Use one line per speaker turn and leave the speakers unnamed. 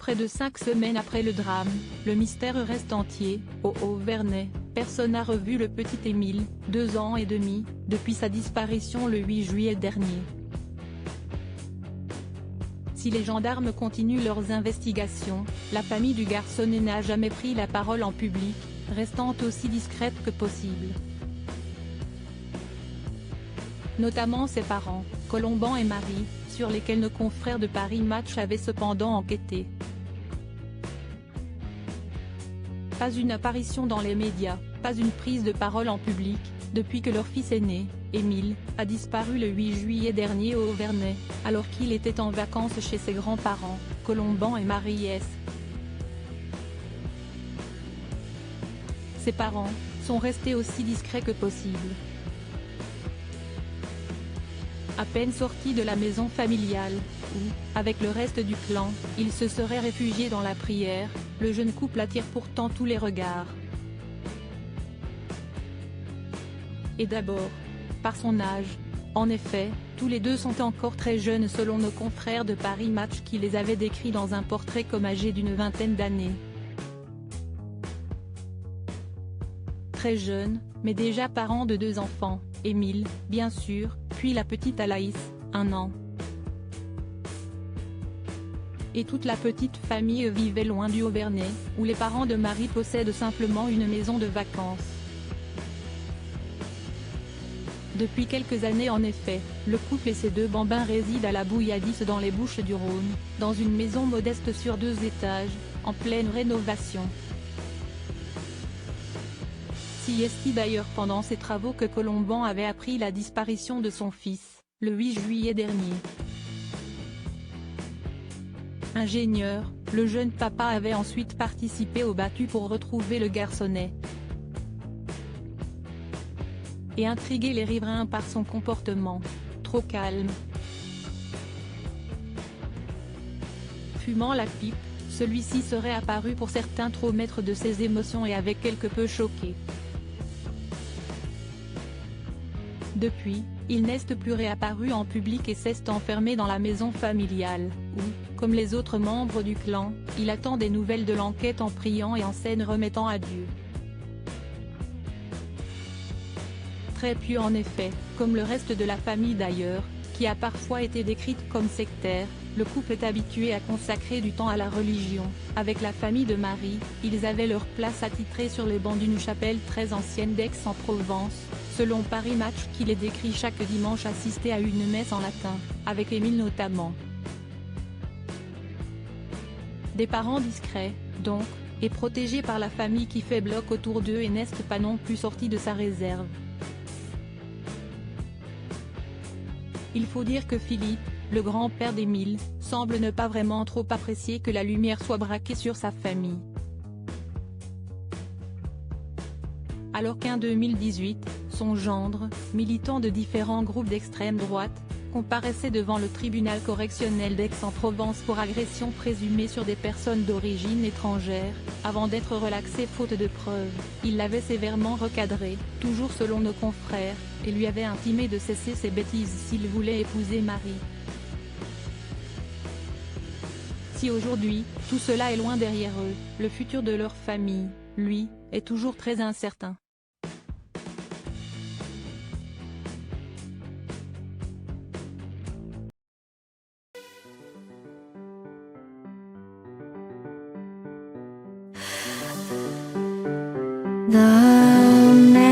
Près de 5 semaines après le drame, le mystère reste entier. Au Haut-Vernay, personne n'a revu le petit Émile, 2 ans et demi, depuis sa disparition le 8 juillet dernier. Si les gendarmes continuent leurs investigations, la famille du garçonnet n'a jamais pris la parole en public, restant aussi discrète que possible. Notamment ses parents, Colomban et Marie, sur lesquels nos confrères de Paris Match avaient cependant enquêté. Pas une apparition dans les médias, pas une prise de parole en public, depuis que leur fils aîné, Émile, a disparu le 8 juillet dernier au Haut-Vernay, alors qu'il était en vacances chez ses grands-parents, Colomban et Marie S. Ses parents sont restés aussi discrets que possible. À peine sorti de la maison familiale, où, avec le reste du clan, il se serait réfugié dans la prière, le jeune couple attire pourtant tous les regards. Et d'abord, par son âge. En effet, tous les deux sont encore très jeunes selon nos confrères de Paris Match qui les avaient décrits dans un portrait comme âgés d'une vingtaine d'années. Très jeunes, mais déjà parents de 2 enfants, Émile, bien sûr, puis la petite Alaïs, 1 an. Et toute la petite famille vivait loin du Haut-Vernay, où les parents de Marie possèdent simplement une maison de vacances. Depuis quelques années en effet, le couple et ses 2 bambins résident à la Bouilladisse dans les Bouches-du-Rhône, dans une maison modeste sur 2 étages, en pleine rénovation. Si est d'ailleurs pendant ces travaux que Colomban avait appris la disparition de son fils, le 8 juillet dernier. Ingénieur, le jeune papa avait ensuite participé aux battues pour retrouver le garçonnet. Et intriguer les riverains par son comportement, trop calme. Fumant la pipe, celui-ci serait apparu pour certains trop maître de ses émotions et avait quelque peu choqué. Depuis, il n'est plus réapparu en public et s'est enfermé dans la maison familiale, où, comme les autres membres du clan, il attend des nouvelles de l'enquête en priant et en s'en remettant à Dieu. Très pieux en effet, comme le reste de la famille d'ailleurs, qui a parfois été décrite comme sectaire, le couple est habitué à consacrer du temps à la religion. Avec la famille de Marie, ils avaient leur place attitrée sur les bancs d'une chapelle très ancienne d'Aix-en-Provence, selon Paris Match qui les décrit chaque dimanche assister à une messe en latin, avec Émile notamment. Des parents discrets, donc, et protégés par la famille qui fait bloc autour d'eux et n'est pas non plus sorti de sa réserve. Il faut dire que Philippe, le grand-père d'Émile, semble ne pas vraiment trop apprécier que la lumière soit braquée sur sa famille. Alors qu'en 2018, son gendre, militant de différents groupes d'extrême droite, comparaissait devant le tribunal correctionnel d'Aix-en-Provence pour agression présumée sur des personnes d'origine étrangère, avant d'être relaxé faute de preuves, il l'avait sévèrement recadré, toujours selon nos confrères, et lui avait intimé de cesser ses bêtises s'il voulait épouser Marie. Si aujourd'hui, tout cela est loin derrière eux, le futur de leur famille, lui, est toujours très incertain.
The